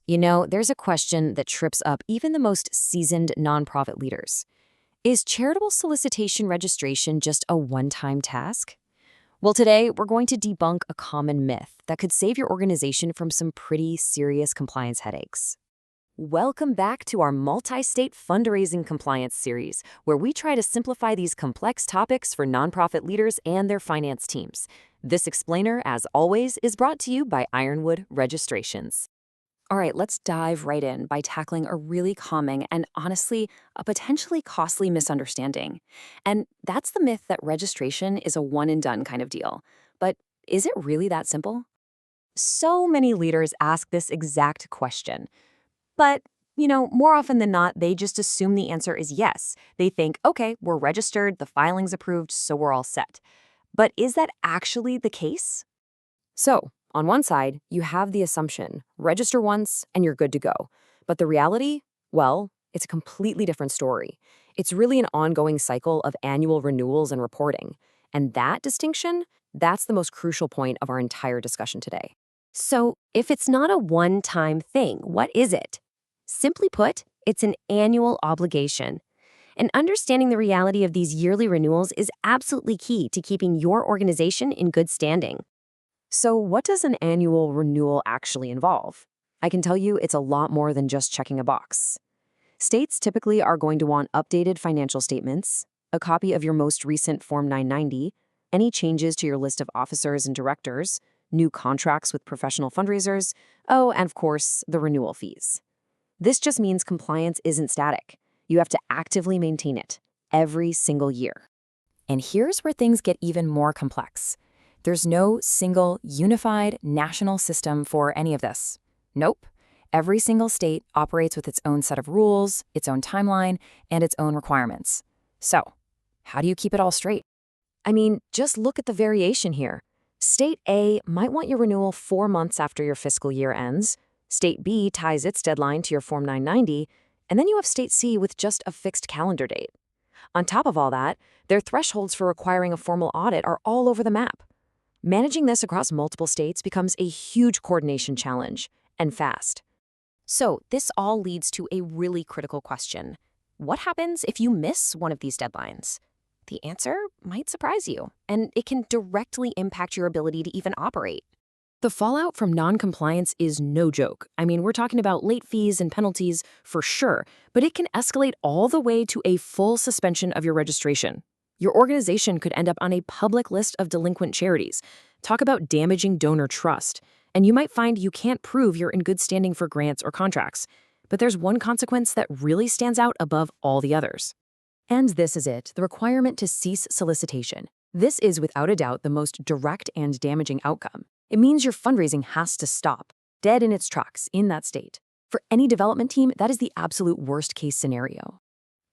There's a question that trips up even the most seasoned nonprofit leaders. Is charitable solicitation registration just a one-time task? Well, today we're going to debunk a common myth that could save your organization from some pretty serious compliance headaches. Welcome back to our multi-state fundraising compliance series, where we try to simplify these complex topics for nonprofit leaders and their finance teams. This explainer, as always, is brought to you by Ironwood Registrations. All right, let's dive right in by tackling a really common and honestly, a potentially costly misunderstanding. And that's the myth that registration is a one and done kind of deal. But is it really that simple? So many leaders ask this exact question. But, more often than not, they just assume the answer is yes. They think, okay, we're registered, the filing's approved, so we're all set. But is that actually the case? So, on one side, you have the assumption, register once and you're good to go. But the reality? Well, it's a completely different story. It's really an ongoing cycle of annual renewals and reporting. And that distinction, that's the most crucial point of our entire discussion today. So, if it's not a one-time thing, what is it? Simply put, it's an annual obligation. And understanding the reality of these yearly renewals is absolutely key to keeping your organization in good standing. So what does an annual renewal actually involve? I can tell you it's a lot more than just checking a box. States typically are going to want updated financial statements, a copy of your most recent Form 990, any changes to your list of officers and directors, new contracts with professional fundraisers, and of course, the renewal fees. This just means compliance isn't static. You have to actively maintain it every single year. And here's where things get even more complex. There's no single, unified, national system for any of this. Nope. Every single state operates with its own set of rules, its own timeline, and its own requirements. So, how do you keep it all straight? I mean, just look at the variation here. State A might want your renewal 4 months after your fiscal year ends. State B ties its deadline to your Form 990, and then you have State C with just a fixed calendar date. On top of all that, their thresholds for requiring a formal audit are all over the map. Managing this across multiple states becomes a huge coordination challenge, and fast. So, this all leads to a really critical question. What happens if you miss one of these deadlines? The answer might surprise you, and it can directly impact your ability to even operate. The fallout from non-compliance is no joke. I mean, we're talking about late fees and penalties for sure, but it can escalate all the way to a full suspension of your registration. Your organization could end up on a public list of delinquent charities. Talk about damaging donor trust. And you might find you can't prove you're in good standing for grants or contracts. But there's one consequence that really stands out above all the others. And this is it, the requirement to cease solicitation. This is without a doubt the most direct and damaging outcome. It means your fundraising has to stop, dead in its tracks, in that state. For any development team, that is the absolute worst-case scenario.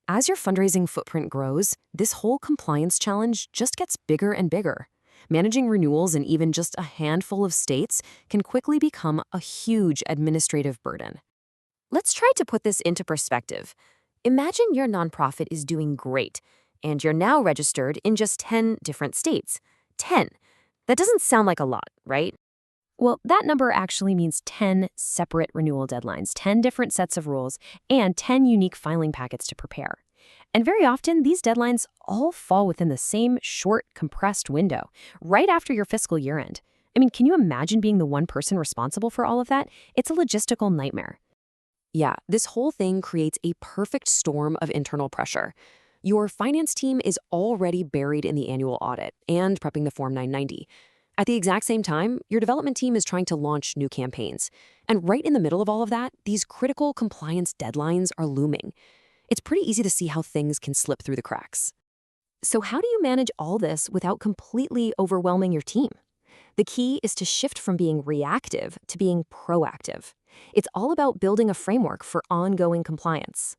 As your fundraising footprint grows, this whole compliance challenge just gets bigger and bigger. Managing renewals in even just a handful of states can quickly become a huge administrative burden. Let's try to put this into perspective. Imagine your nonprofit is doing great, and you're now registered in just 10 different states. 10. That doesn't sound like a lot, right? Well, that number actually means 10 separate renewal deadlines, 10 different sets of rules, and 10 unique filing packets to prepare. And very often, these deadlines all fall within the same short, compressed window, right after your fiscal year end. I mean, can you imagine being the one person responsible for all of that? It's a logistical nightmare. Yeah, this whole thing creates a perfect storm of internal pressure. Your finance team is already buried in the annual audit and prepping the Form 990. At the exact same time, your development team is trying to launch new campaigns. And right in the middle of all of that, these critical compliance deadlines are looming. It's pretty easy to see how things can slip through the cracks. So how do you manage all this without completely overwhelming your team? The key is to shift from being reactive to being proactive. It's all about building a framework for ongoing compliance.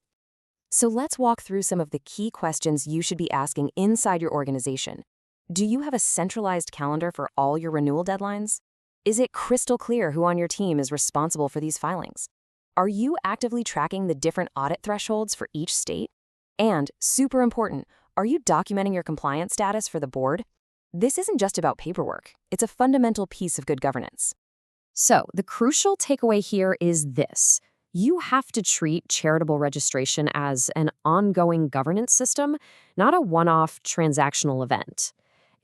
So let's walk through some of the key questions you should be asking inside your organization. Do you have a centralized calendar for all your renewal deadlines? Is it crystal clear who on your team is responsible for these filings? Are you actively tracking the different audit thresholds for each state? And, super important, are you documenting your compliance status for the board? This isn't just about paperwork. It's a fundamental piece of good governance. So, the crucial takeaway here is this. You have to treat charitable registration as an ongoing governance system, not a one-off transactional event.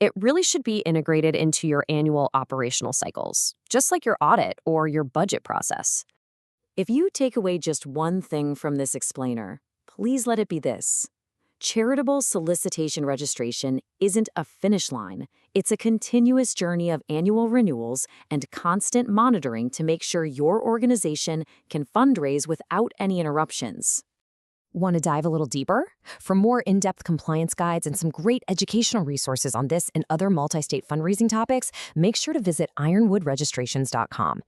It really should be integrated into your annual operational cycles, just like your audit or your budget process. If you take away just one thing from this explainer, please let it be this. Charitable solicitation registration isn't a finish line. It's a continuous journey of annual renewals and constant monitoring to make sure your organization can fundraise without any interruptions. Want to dive a little deeper? For more in-depth compliance guides and some great educational resources on this and other multi-state fundraising topics, make sure to visit ironwoodregistrations.com.